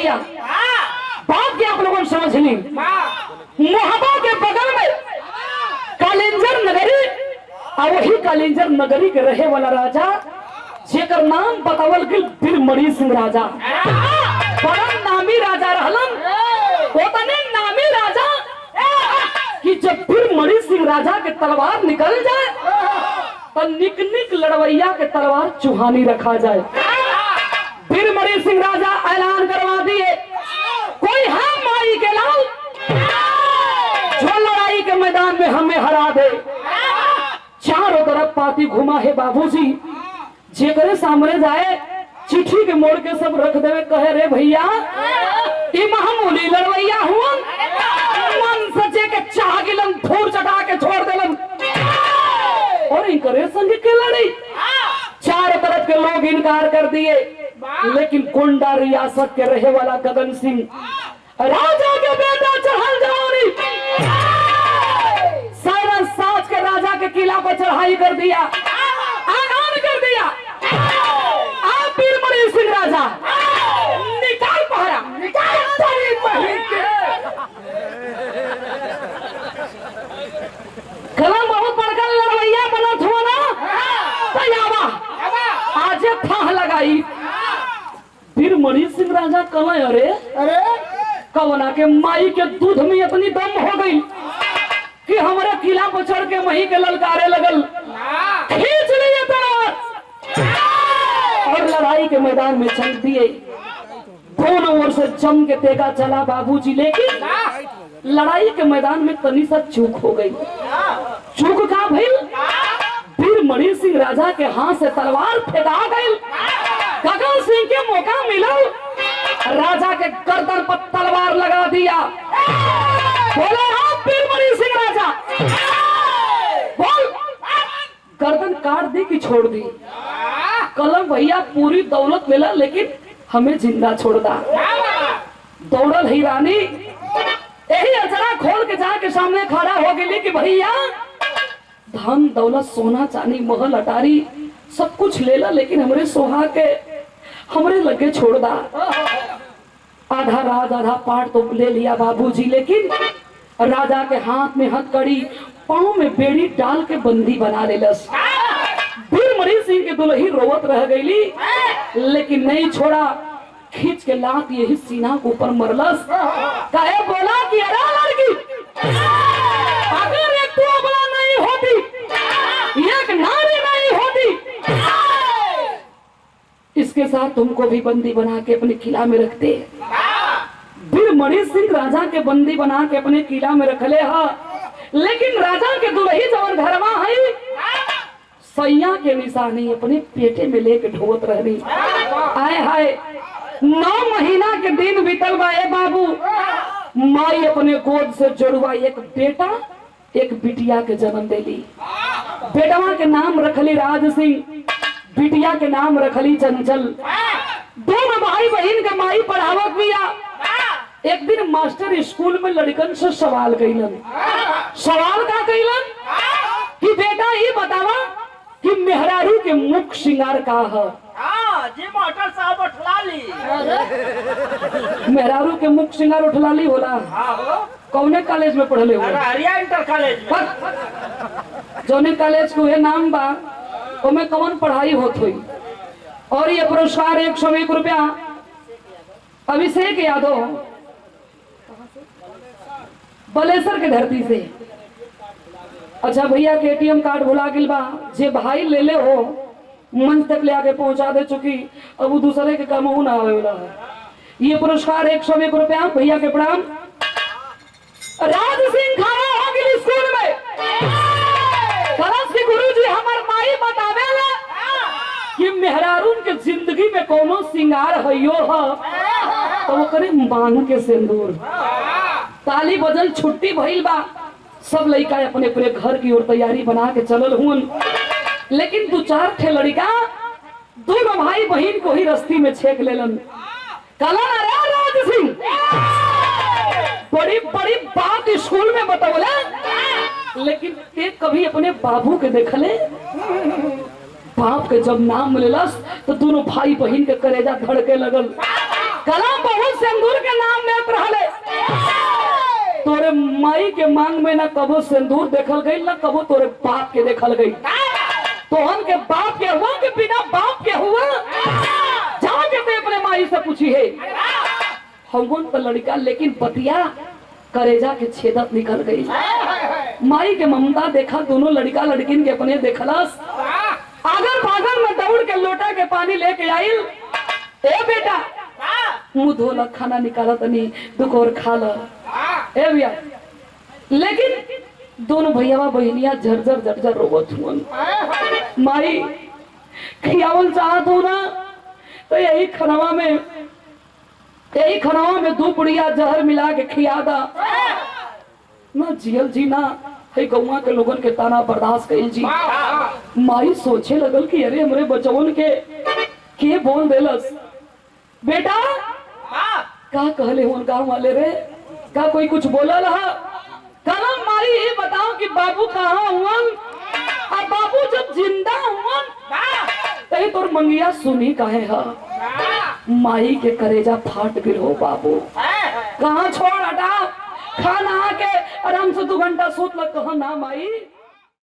भैया बात क्या आप लोगों ने समझ ली। मोहबा के बगल में कालिंजर नगरी और वही कालिंजर नगरी के रहे वाला राजा जेकर नाम बतावल गया बीरमणि सिंह राजा। बड़ा नामी राजा रहलन, उतने नामी राजा कि जब बीरमणि सिंह राजा के तलवार निकल जाए तो निक निक लड़वैया के तलवार चुहानी रखा जाए। बीरमणि सिंह राजा ऐलान करवा दिए, कोई हम माई के लाल जो लड़ाई के मैदान में हमें हरा दे। चारों तरफ पाती घुमा है बाबूजी, जेकरे सामने जाए चिट्ठी के मोड़ के सब रख देवे, कहे रे भैया ई मामूली लड़वैया हुआ मन सचे के चाह गिलन फूर चटा के छोड़ देलन और इनकरे संग के लड़ी। चारों तरफ के लोग इनकार कर दिए, लेकिन गोंडा रियासत के रहे वाला गगन सिंह राजा के बेटा चढ़ल जवानी सारा साज के राजा के किला पर चढ़ाई कर दिया, आगान कर दिया। आप बीरमणि सिंह राजा निकाल पहरा, निकाल कलम बहुत बड़का लड़वैया बनत हुआ ना तैयावा आज थाह लगाई। बीरमणि सिंह राजा कल अरे कवना के माई के दूध में इतनी दम हो गई कि हमारे किला पर चढ़ के वहीं के ललकारे लगल, खींच लिए तलवार और लड़ाई के मैदान में चल दिए। दोनों ओर से जम के तेगा चला बाबूजी, लेकिन लड़ाई के मैदान में तनी सा चूक हो गई। चूक का भइल, बीरमणि सिंह राजा के हाथ से तलवार फेंका गई। गगन सिंह के मौका मिला, राजा के गर्दन पर तलवार लगा दिया। बोले आप बीरमणि सिंह राजा, बोल गर्दन काट दी कि छोड़ दी। कलम भैया पूरी दौलत मिला लेकिन हमें जिंदा छोड़ दा। दौड़ल ही रानी यही अचरा खोल के जाके सामने खड़ा हो गई कि भैया धन दौलत सोना चांदी महल अटारी सब कुछ ले ला, लेकिन हमरे सोहा के हमरे लगे छोड़ दा। आधा राज आधा पाठ तो ले लिया बाबूजी, लेकिन राजा के हाथ में हथकड़ी पांव में बेड़ी डाल के बंदी बना लेलस। बीरमणि सिंह के दुल्ही रोवत रह गई, लेकिन नहीं छोड़ा, खींच के लात यही सीना के ऊपर मरलस। कहे बोला कि अरे लड़की अगर एक तो अबला नहीं होती, एक नारी नहीं होती, इसके साथ तुमको भी बंदी बना के अपने किला में रखते। बीरमणि सिंह राजा के बंदी बना के अपने किला में रखले हा, लेकिन राजा के दुल्ही जवन घरवा है सैया के निशानी अपने पेटे में लेके ढोत रहनी। आए हाय 9 महीना के दिन बीतल बा बाबू, माई अपने गोद से जोड़वा एक बेटा एक बिटिया के जन्म देली। बेटवा के नाम रखली राज सिंह, बिटिया के नाम रखली चंचल। दोनों भाई बहन के माई पढ़ावत बिया। एक दिन मास्टर स्कूल में लड़कन से सवाल कइलन। सवाल का कइलन कि बेटा ये बतावा कि मेहरारू के मुख्य श्रृंगार का है। जी मोटर साहब उठलाली। मेहरारू के मुख्य श्रृंगार उठलाली होला। कौने कॉलेज में पढ़ले हो? हरिया इंटर कॉलेज में। जौने कॉलेज के नाम बा ओमे कौन पढ़ाई होत हुई। और ये पुरस्कार 101 रुपया अभिषेक यादव बलेसर के धरती से। अच्छा भैया के ATM कार्ड भुला गिल बा, जे भाई ले ले हो मंच तक ले आके पहुंचा दे चुकी, अब वो दूसरे के काम ना आवे वाला है। ये पुरस्कार 101 रुपया भैया के प्रणाम। राज सिंह खड़ा हो गई स्कूल में, की गुरुजी हमार माई बतावेला कि मेहरारून के जिंदगी में कोनो सिंगार हइयो ह तो वो करे मांग के सिंदूर। ताली बजल छुट्टी भइल बा, सब लड़का अपने अपने घर की ओर तैयारी बना के चलल हुन, लेकिन 2-4 ठे लड़का दोनों भाई बहन को ही रस्ती में छेक लेलन। कलन अरे राज सिंह बड़ी बड़ी बात स्कूल में बतौले, लेकिन एक कभी अपने बाबू के देखले। बाप के जब नाम मिललस तो दोनों भाई बहन के कलेजा धड़के लगल। कलम बहुत सिंदूर के नाम में रहले। तोरे माई के मांग में ना कबो सिंदूर देखल गई ना कबो तोरे बाप के देखल गई। तोहन के बाप के हुआ कि बिना बाप के हुआ? जाके ते अपने माई से पूछी है। हमन तो लड़का लेकिन पतिया करेजा के छेदत निकल गई। माई के ममता देखा दोनों लड़का लड़किन के अपने देखलस। आगर भागर में दौड़ के लोटा के पानी लेके आइल। ए बेटा मुंह धोला खाना निकाला तनी दुख और खा ला। ए भैया लेकिन दोनों भैया बहनिया झरझर झरझर रोवत हुन। माई खियावल चाहत हो ना तो यही खनवा में 2 पुड़िया जहर मिला के खिया दा ना जियल जी ना है गौवा के लोगन के ताना बर्दाश्त कइल जी। माई सोचे लगल कि अरे हमरे बचवन के बोल देलस। बेटा का कहले हुन गांव वाले रे? का कोई कुछ बोला रहा? कलम मारी ये बताओ कि बाबू कहाँ हुवन? और बाबू जब जिंदा हुवन तही तोर मंगिया सुनी काहे हा? माई के करेजा फाट गिर हो बाबू। कहाँ छोड़ हटा खाना आके आराम से 2 घंटा सूत लग कहा ना माई।